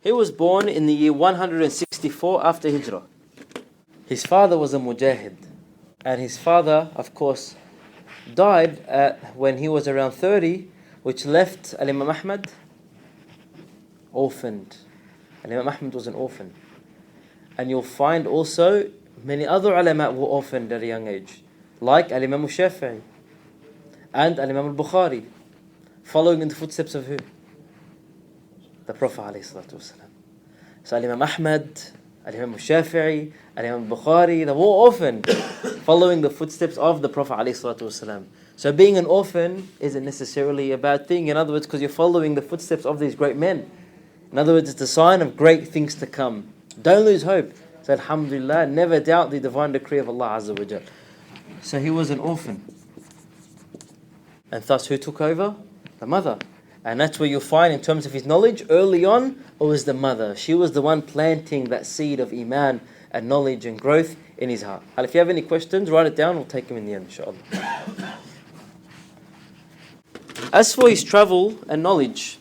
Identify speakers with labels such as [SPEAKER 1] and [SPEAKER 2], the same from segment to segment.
[SPEAKER 1] He was born in the year 164 after Hijrah. His father was a mujahid. And his father, of course, died when he was around 30, which left Al-Imaam Ahmad orphaned. Al-Imaam Ahmad was an orphan. And you'll find also many other ulama were orphaned at a young age, like Al-Imam Al-Shafi'i and Al-Imam Al-Bukhari, following in the footsteps of who? The Prophet ﷺ. So Al-Imam Ahmad, Al-Imam Al-Shafi'i, Al-Imam Al-Bukhari, they were all orphaned, following the footsteps of the Prophet ﷺ. So being an orphan isn't necessarily a bad thing, in other words, because you're following the footsteps of these great men. In other words, it's a sign of great things to come. Don't lose hope. So alhamdulillah, never doubt the divine decree of Allah Azza wa Jal. So he was an orphan. And thus who took over? The mother. And that's where you'll find in terms of his knowledge, early on, it was the mother. She was the one planting that seed of iman and knowledge and growth in his heart. And if you have any questions, write it down, we'll take them in the end, inshallah. As for his travel and knowledge,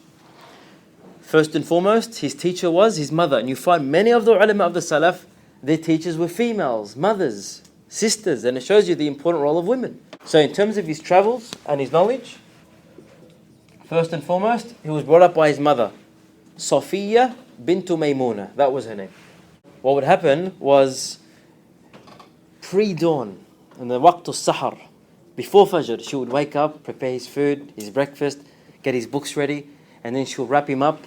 [SPEAKER 1] first and foremost, his teacher was his mother. And you find many of the ulama of the Salaf, their teachers were females, mothers, sisters, and it shows you the important role of women. So in terms of his travels and his knowledge, first and foremost, he was brought up by his mother, Safiya bintu Maymuna. That was her name. What would happen was, pre-dawn, in the waqt al-sahar, before Fajr, she would wake up, prepare his food, his breakfast, get his books ready, and then she would wrap him up,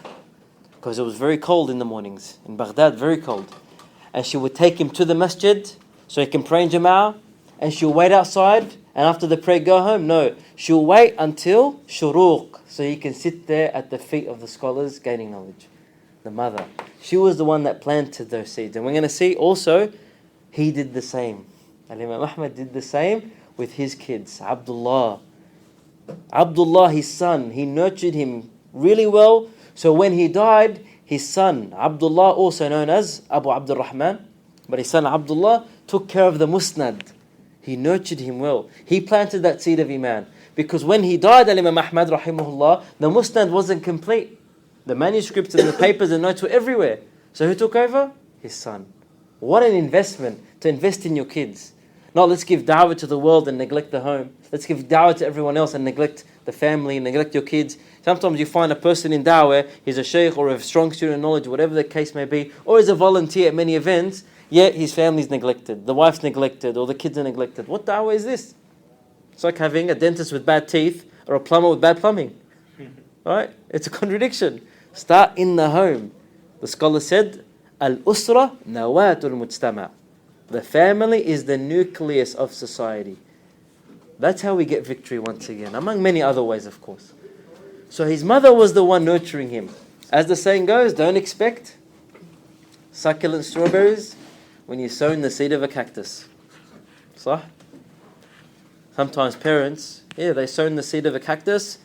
[SPEAKER 1] because it was very cold in the mornings. In Baghdad, very cold. And she would take him to the masjid, so he can pray in Jama'ah, and she'll wait outside, and after the prayer go home. No, she'll wait until shuruq, so he can sit there at the feet of the scholars gaining knowledge. The mother. She was the one that planted those seeds. And we're going to see also, he did the same. Al-Imam Ahmad did the same with his kids. Abdullah, his son, he nurtured him really well. So when he died, his son, Abdullah, also known as Abu Abdul Rahman, but his son Abdullah took care of the musnad. He nurtured him well. He planted that seed of iman. Because when he died, Al-Imam Ahmad, rahimahullah, the musnad wasn't complete. The manuscripts and the papers and notes were everywhere. So who took over? His son. What an investment, to invest in your kids. Not let's give da'wah to the world and neglect the home. Let's give da'wah to everyone else and neglect the family and neglect your kids. Sometimes you find a person in da'wah, he's a shaykh or a strong student of knowledge, whatever the case may be, or he's a volunteer at many events, yet his family's neglected, the wife's neglected, or the kids are neglected. What da'wah is this? It's like having a dentist with bad teeth or a plumber with bad plumbing. Right? It's a contradiction. Start in the home. The scholar said, Al-Usra nawatul mujtama. The family is the nucleus of society. That's how we get victory once again, among many other ways, of course. So his mother was the one nurturing him. As the saying goes, don't expect succulent strawberries when you've sown the seed of a cactus. Sah? Sometimes parents, they sown the seed of a cactus.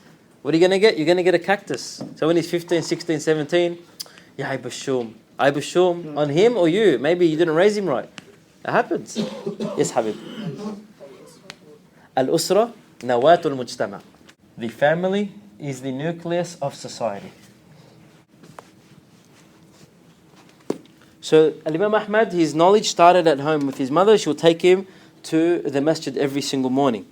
[SPEAKER 1] What are you going to get? You're going to get a cactus. So when he's 15, 16, 17, ya Aibashum. Aibashum on him or you. Maybe you didn't raise him right. It happens. Yes, Habib. Al-Usra nawatul mujtama. The family is the nucleus of society. So Al-Imam Ahmad, his knowledge started at home with his mother. She would take him to the masjid every single morning.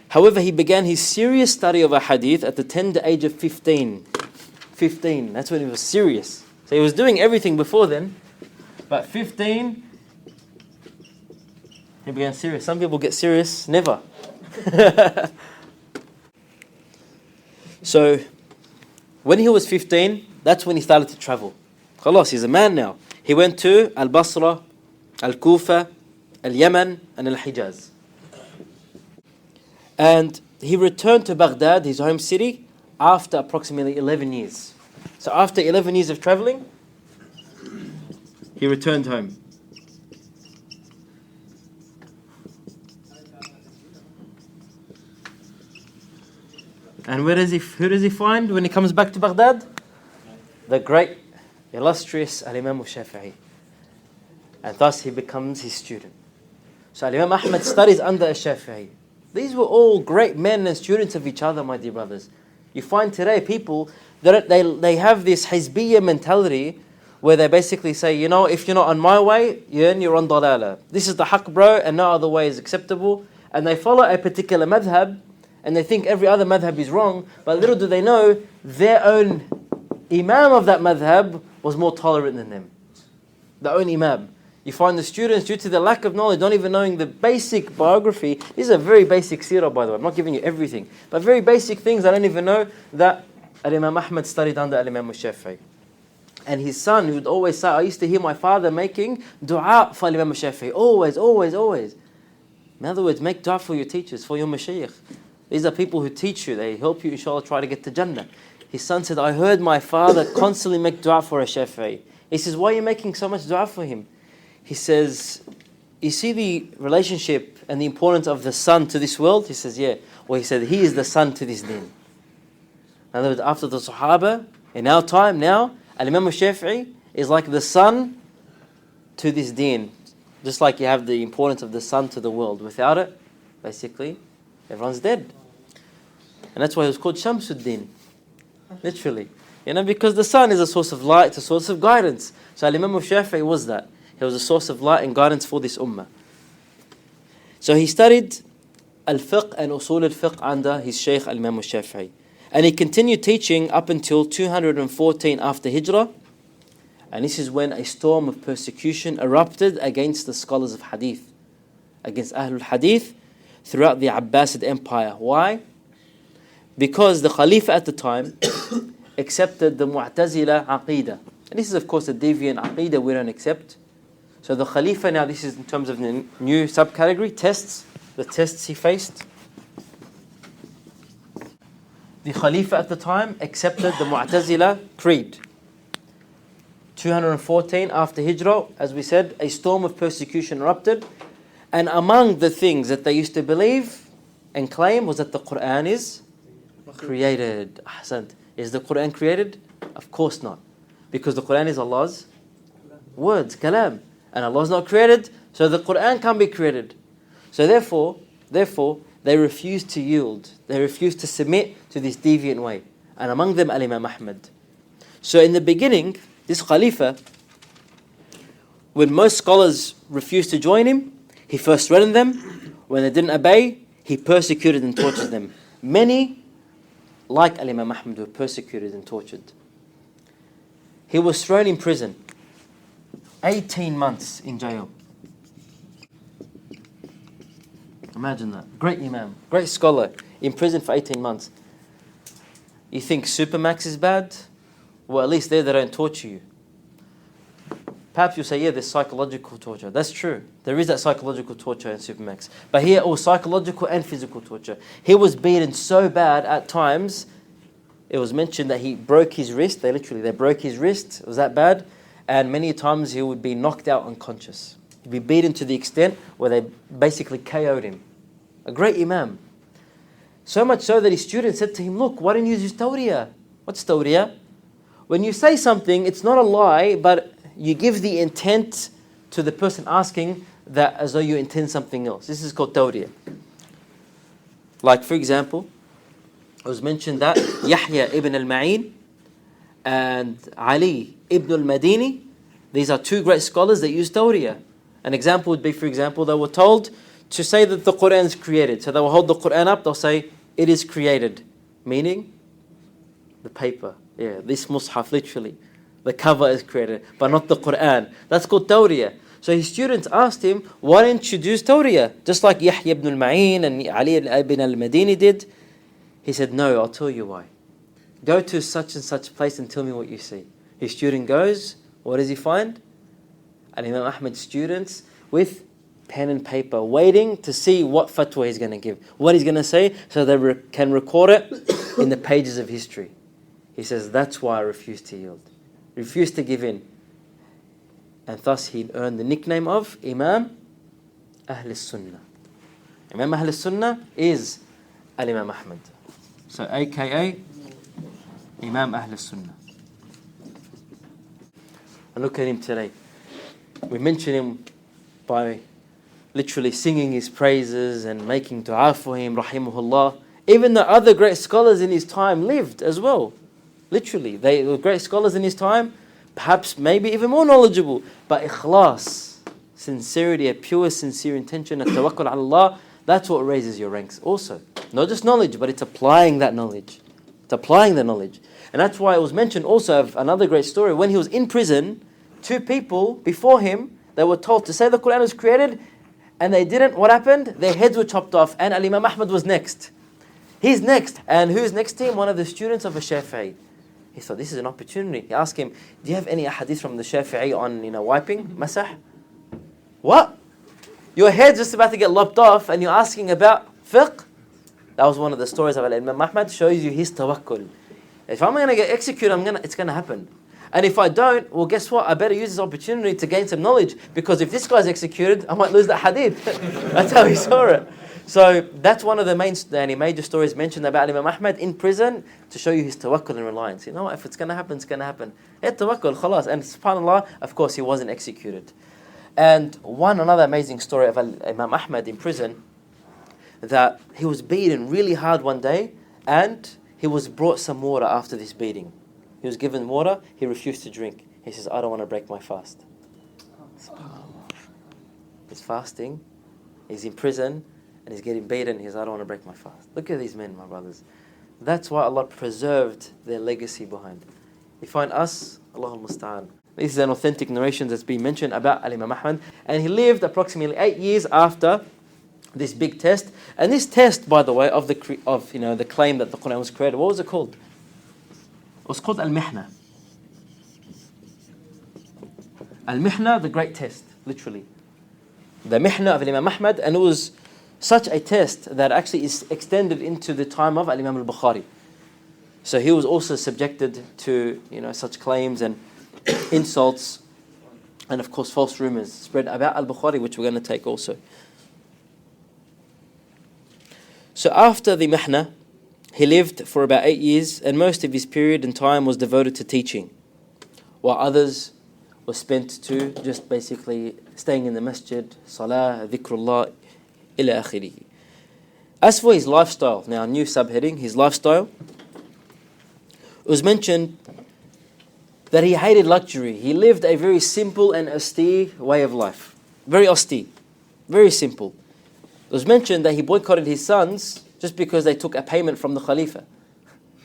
[SPEAKER 1] However, he began his serious study of a hadith at the tender age of 15. 15, that's when he was serious. So he was doing everything before then, but 15, he began serious. Some people get serious, never. So, when he was 15, that's when he started to travel. Khalas, he's a man now. He went to Al-Basra, Al-Kufa, Al-Yaman, and Al-Hijaz. And he returned to Baghdad, his home city, after approximately 11 years. So after 11 years of traveling, he returned home. And who does he find when he comes back to Baghdad? The great, illustrious Al-Imam Al-Shafi'i. And thus he becomes his student. So Al-Imam Ahmad studies under Al-Shafi'i. These were all great men and students of each other, my dear brothers. You find today people that they have this hizbiyya mentality where they basically say, you know, if you're not on my way, you're on dalala. This is the haqq, bro, and no other way is acceptable. And they follow a particular madhab, and they think every other madhab is wrong, but little do they know, their own imam of that madhab was more tolerant than them. The own imam. You find the students, due to the lack of knowledge, not even knowing the basic biography. This is a very basic seerah, by the way. I'm not giving you everything. But very basic things I don't even know, that Al-Imam Ahmad studied under Al-Imam Shafi'i. And his son, who would always say, I used to hear my father making dua for Al-Imam Shafi'i. Always, always, always. In other words, make dua for your teachers, for your mashayikh. These are people who teach you. They help you, inshallah, try to get to Jannah. His son said, I heard my father constantly make dua for a Shafi'i. He says, why are you making so much dua for him? He says, you see the relationship and the importance of the son to this world? He says, yeah. Well, he said, he is the son to this deen. In other words, after the Sahaba, in our time now, Al-Imam Shafi'i is like the son to this deen. Just like you have the importance of the sun to the world. Without it, basically, everyone's dead. And that's why it was called Shamsuddin. Literally. You know, because the sun is a source of light, it's a source of guidance. So Al-Imam Shafi'i was that. He was a source of light and guidance for this ummah. So he studied al-fiqh and usul al-fiqh under his Shaykh Al-Imam Shafi'i. And he continued teaching up until 214 after Hijrah. And this is when a storm of persecution erupted against the scholars of hadith, against Ahlul Hadith throughout the Abbasid Empire. Why? Because the Khalifa at the time accepted the Mu'tazila Aqidah. And this is of course a deviant Aqidah we don't accept. So the Khalifa now, this is in terms of the new subcategory, tests, the tests he faced. The Khalifa at the time accepted the Mu'tazila creed. 214 after Hijrah, as we said, a storm of persecution erupted. And among the things that they used to believe and claim was that the Quran is created. Ahsant. Is the Quran created? Of course not. Because the Quran is Allah's words, kalam. And Allah is not created, so the Quran can't be created. So therefore, they refused to yield. They refused to submit to this deviant way. And among them, Al-Imam Ahmad. So in the beginning, this Khalifa, when most scholars refused to join him, he first threatened them. When they didn't obey, he persecuted and tortured them. Many, like Al-Imam Ahmad, were persecuted and tortured. He was thrown in prison. 18 months in jail. Imagine that. Great Imam, great scholar, in prison for 18 months. You think Supermax is bad? Well, at least there they don't torture you. Perhaps you'll say, yeah, there's psychological torture. That's true. There is that psychological torture in Supermax. But here, psychological and physical torture. He was beaten so bad at times, it was mentioned that he broke his wrist. They broke his wrist. It was that bad. And many times he would be knocked out unconscious. He'd be beaten to the extent where they basically KO'd him. A great Imam. So much so that his students said to him, look, why don't you use tawriyah? What's tawriyah? When you say something, it's not a lie, but you give the intent to the person asking that as though you intend something else. This is called tawriyah. Like for example, it was mentioned that Yahya ibn al-Ma'in and Ali ibn al-Madini, these are two great scholars that use tawriyah. An example would be, for example, they were told to say that the Quran is created. So they will hold the Quran up, they'll say, it is created. Meaning, the paper. Yeah, this mushaf, literally. The cover is created, but not the Quran. That's called tawriyah. So his students asked him, why didn't you use tawriyah? Just like Yahya ibn al-Ma'in and Ali ibn al-Madini did. He said, no, I'll tell you why. Go to such and such place and tell me what you see. His student goes, what does he find? Al-Imam Ahmad's students with pen and paper, waiting to see what fatwa he's going to give, what he's going to say, so they can record it in the pages of history. He says, that's why I refused to yield. Refused to give in. And thus he earned the nickname of Imam Ahlus-Sunnah. Imam Ahlus-Sunnah is Al-Imam Ahmad. So aka Imam Ahlus-Sunnah. And look at him today. We mention him by literally singing his praises and making dua for him, rahimahullah, Even the other great scholars in his time lived as well. Literally, they were great scholars in his time, perhaps maybe even more knowledgeable. But ikhlas, sincerity, a pure sincere intention, a tawakkul ala Allah, that's what raises your ranks also. Not just knowledge, but it's applying that knowledge. It's applying the knowledge. And that's why it was mentioned also of another great story. When he was in prison, two people before him, they were told to say the Quran was created, and they didn't. What happened? Their heads were chopped off, and Al-Imaam Ahmad was next. He's next. And who's next to him? One of the students of a Shafi'i. He thought, this is an opportunity. He asked him, do you have any hadith from the Shafi'i on, wiping, masah? What? Your head's just about to get lopped off and you're asking about fiqh? That was one of the stories of Al-Imam Ahmad. Shows you his tawakkul. If I'm going to get executed, it's going to happen. And if I don't, well, guess what? I better use this opportunity to gain some knowledge, because if this guy's executed, I might lose that hadith. That's how he saw it. So that's one of the major stories mentioned about Imam Ahmad in prison, to show you his tawakkul and reliance. You know what? If it's going to happen, it's going to happen. Tawakkul, khalas. And subhanAllah, of course, he wasn't executed. And another amazing story of Imam Ahmad in prison, that he was beaten really hard one day, and he was brought some water after this beating. He was given water, he refused to drink. He says, I don't want to break my fast. SubhanAllah. He's fasting, he's in prison, and he's getting beaten. He says, I don't want to break my fast. Look at these men, my brothers. That's why Allah preserved their legacy behind. You find us, Allahul Musta'an. This is an authentic narration that's been mentioned about Al-Imam Ahmad. And he lived approximately 8 years after this big test. And this test, by the way, of the claim that the Quran was created, what was it called? It was called Al-Mihna. Al-Mihna, the great test, literally. The Mihna of Imam Ahmad, and it was such a test that actually is extended into the time of Al-Imam al-Bukhari. So he was also subjected to, such claims and insults, and of course false rumors spread about Al-Bukhari, which we're going to take also. So after the Mihna, he lived for about 8 years, and most of his period and time was devoted to teaching, while others were spent to just basically staying in the masjid, salah, dhikrullah, ila akhirih. As for his lifestyle, now new subheading, his lifestyle, it was mentioned that he hated luxury. He lived a very simple and austere way of life. Very austere, very simple. It was mentioned that he boycotted his sons just because they took a payment from the Khalifa.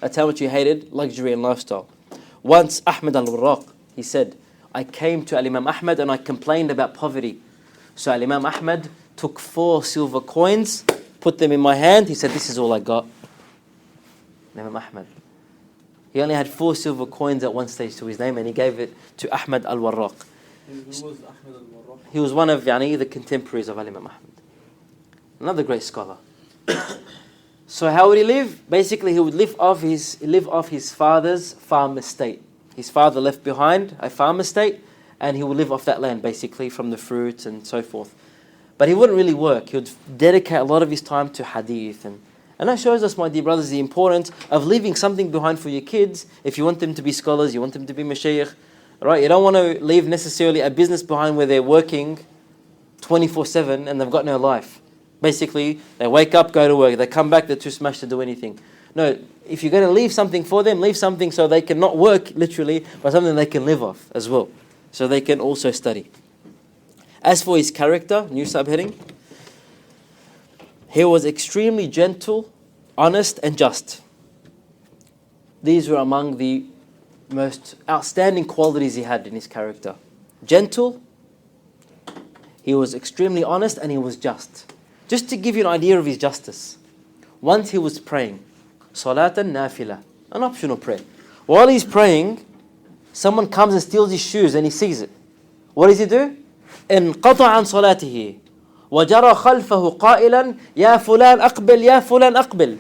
[SPEAKER 1] That's how much he hated luxury and lifestyle. Once Ahmad al-Warraq, he said, I came to Al-Imam Ahmad and I complained about poverty. So Al-Imam Ahmad took 4 silver coins, put them in my hand. He said, this is all I got. Imam Ahmad. He only had 4 silver coins at one stage to his name, and he gave it to Ahmad al-Warraq.
[SPEAKER 2] Who was Ahmad al-Warraq?
[SPEAKER 1] He was one of the contemporaries of Al-Imam Ahmad. Another great scholar. So how would he live? Basically, he would live off his father's farm estate. His father left behind a farm estate, and he would live off that land, basically, from the fruits and so forth. But he wouldn't really work. He would dedicate a lot of his time to hadith. And that shows us, my dear brothers, the importance of leaving something behind for your kids. If you want them to be scholars, you want them to be mashayikh, right? You don't want to leave necessarily a business behind where they're working 24/7 and they've got no life. Basically, they wake up, go to work, they come back, they're too smashed to do anything. No, if you're going to leave something for them, leave something so they can not work literally, but something they can live off as well, so they can also study. As for his character, new subheading, he was extremely gentle, honest, and just. These were among the most outstanding qualities he had in his character. Gentle, he was extremely honest, and he was just. Just to give you an idea of his justice, once he was praying, salatan nafila, an optional prayer. While he's praying, someone comes and steals his shoes and he sees it. What does he do? انقطع عن صلاته وجرى خلفه قائلا يا فلان أقبل يا فلان أقبل.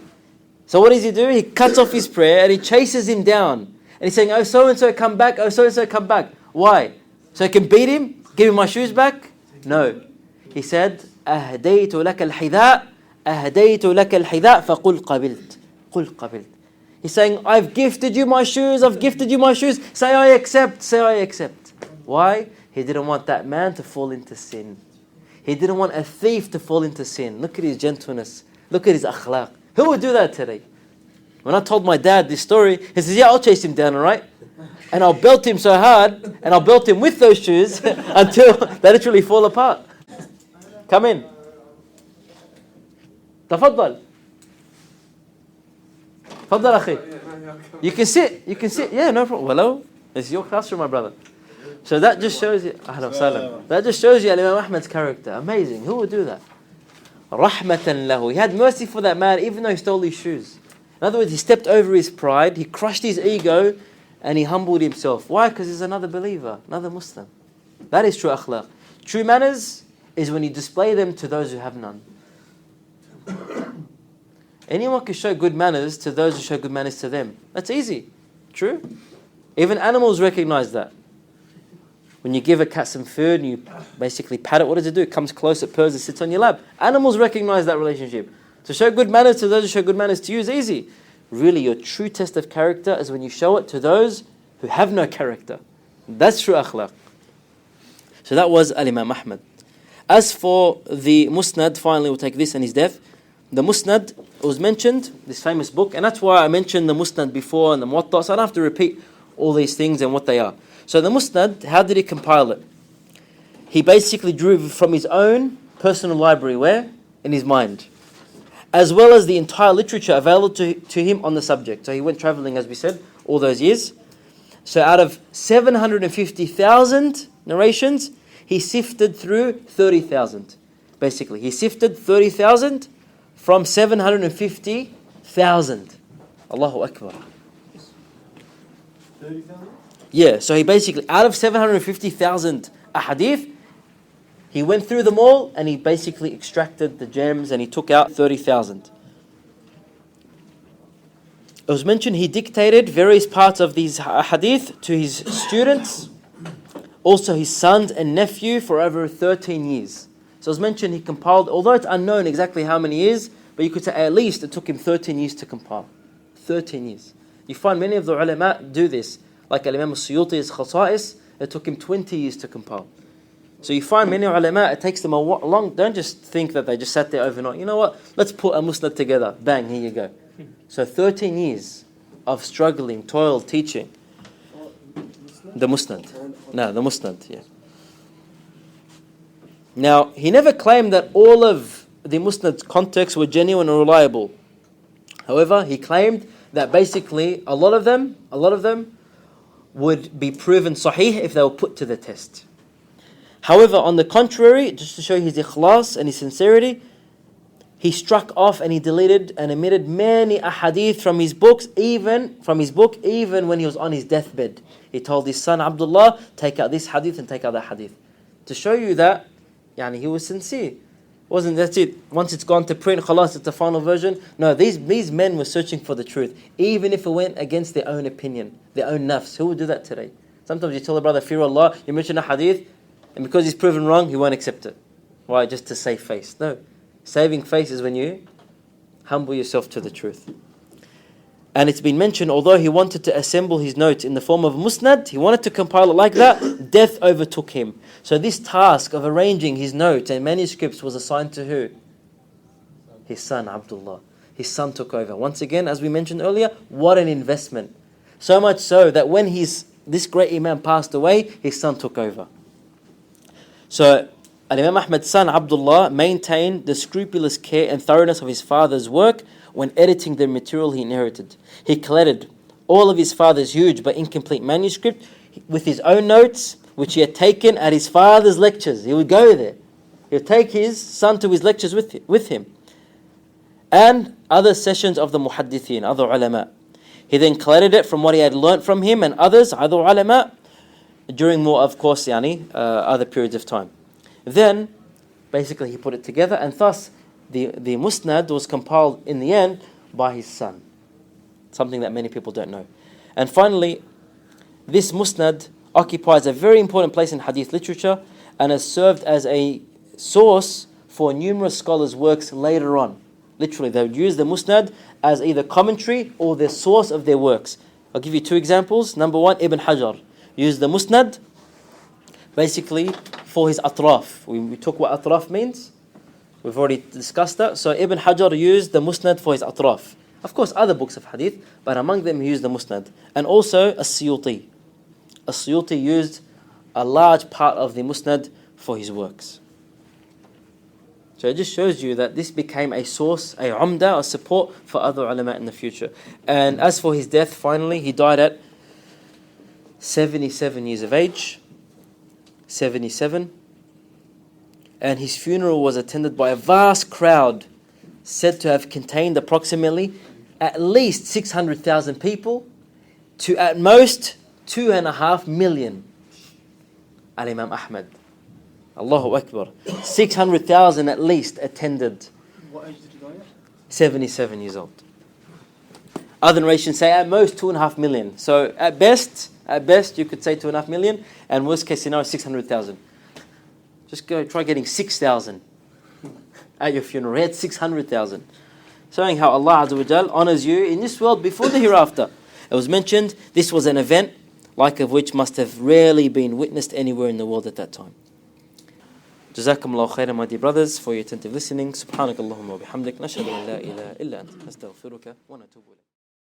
[SPEAKER 1] So what does he do? He cuts off his prayer and he chases him down. And he's saying, oh, so-and-so come back, oh, so-and-so come back. Why? So he can beat him? Give him my shoes back? No. He said, أهديت لك الحذاء أهديت لك الحذاء فقل قبلت قل قبلت. He's saying, I've gifted you my shoes, I've gifted you my shoes. Say I accept, say I accept. Why? He didn't want that man to fall into sin. He didn't want a thief to fall into sin. Look at his gentleness. Look at his akhlaq. Who would do that today? When I told my dad this story, he says, yeah, I'll chase him down, all right? And I'll belt him so hard, and I'll belt him with those shoes until they literally fall apart. Come in. تفضل. تفضل أخي. You can sit. Yeah, no problem. Hello? It's your classroom, my brother. So that just shows you, أهلا وسهلا. That just shows you Imam Ahmad's character. Amazing. Who would do that? رحمة له. He had mercy for that man, even though he stole his shoes. In other words, he stepped over his pride, he crushed his ego, and he humbled himself. Why? Because he's another believer, another Muslim. That is true akhlaq. True manners is when you display them to those who have none. Anyone can show good manners to those who show good manners to them. That's easy. True? Even animals recognize that. When you give a cat some food and you basically pat it, what does it do? It comes close, it purrs, it sits on your lap. Animals recognize that relationship. To show good manners to those who show good manners to you is easy. Really, your true test of character is when you show it to those who have no character. That's true akhlaq. So that was Al-Imaam Ahmad. As for the Musnad, finally we'll take this and his death. The Musnad was mentioned, this famous book, and that's why I mentioned the Musnad before and the Muwatta, so I don't have to repeat all these things and what they are. So the Musnad, how did he compile it? He basically drew from his own personal library, where? In his mind. As well as the entire literature available to him on the subject. So he went traveling, as we said, all those years. So out of 750,000 narrations, he sifted through 30,000. Basically, he sifted 30,000 from 750,000. Allahu Akbar.
[SPEAKER 2] 30,000?
[SPEAKER 1] Yeah, so he basically, out of 750,000 ahadith, he went through them all and he basically extracted the gems and he took out 30,000. It was mentioned he dictated various parts of these hadith to his students, also his sons and nephew for over 13 years. So it was mentioned he compiled, although it's unknown exactly how many years, but you could say at least it took him 13 years to compile. 13 years. You find many of the ulama do this. Like Al-Imaam As-Suyuti's Khasa'is, it took him 20 years to compile. So you find many ulama, it takes them a long, don't just think that they just sat there overnight. You know what, let's put a musnad together. Bang, here you go. So 13 years of struggling, toil, teaching. The musnad. No, the musnad, yeah. Now, he never claimed that all of the musnad's contexts were genuine or reliable. However, he claimed that basically a lot of them would be proven sahih if they were put to the test. However, on the contrary, just to show his ikhlas and his sincerity, he struck off and he deleted and omitted many ahadith from his book, even when he was on his deathbed. He told his son Abdullah, take out this hadith and take out that hadith. To show you that he was sincere. Wasn't that's it? Once it's gone to print, khalas, it's the final version. No, these men were searching for the truth, even if it went against their own opinion, their own nafs. Who would do that today? Sometimes you tell a brother, fear Allah, you mention a hadith, and because he's proven wrong, he won't accept it. Why? Just to save face. No. Saving face is when you humble yourself to the truth. And it's been mentioned, although he wanted to assemble his notes in the form of musnad, he wanted to compile it like that, death overtook him. So this task of arranging his notes and manuscripts was assigned to who? His son, Abdullah. His son took over. Once again, as we mentioned earlier, what an investment. So much so that when this great Imam passed away, his son took over. So Al-Imam Ahmad's son, Abdullah, maintained the scrupulous care and thoroughness of his father's work when editing the material he inherited. He collated all of his father's huge but incomplete manuscript with his own notes, which he had taken at his father's lectures. He would go there. He would take his son to his lectures with him. And other sessions of the muhaddithin, other ulama. He then collated it from what he had learnt from him and others, other ulama, during more, of course, other periods of time. Then, basically, he put it together, and thus the musnad was compiled in the end by his son. Something that many people don't know. And finally, this musnad occupies a very important place in hadith literature and has served as a source for numerous scholars' works later on. Literally, they would use the musnad as either commentary or the source of their works. I'll give you two examples. Number one, Ibn Hajar used the musnad basically for his atraf. We took what atraf means. We've already discussed that. So Ibn Hajar used the Musnad for his atraf. Of course, other books of hadith, but among them he used the Musnad. And also As-Suyuti. As-Suyuti used a large part of the Musnad for his works. So it just shows you that this became a source, a umda, a support for other ulama in the future. And as for his death, finally, he died at 77 years of age. 77. And his funeral was attended by a vast crowd, said to have contained approximately at least 600,000 people to at most 2.5 million. Al-Imaam Ahmad. Allahu Akbar. 600,000 at least attended.
[SPEAKER 2] What age did he die at?
[SPEAKER 1] 77 years old. Other narrations say at most 2.5 million. So at best you could say 2.5 million, and worst case scenario 600,000. Just go try getting 6,000 at your funeral. He had 600,000. Showing how Allah Azza wa Jal honors you in this world before the hereafter. It was mentioned this was an event like of which must have rarely been witnessed anywhere in the world at that time. Jazakumullahu khairan, my dear brothers, for your attentive listening. Subhanakallahumma wa bihamdik. Nashhadu an la ilaha illa anta. Nastaghfiruka wa natubu ilayk.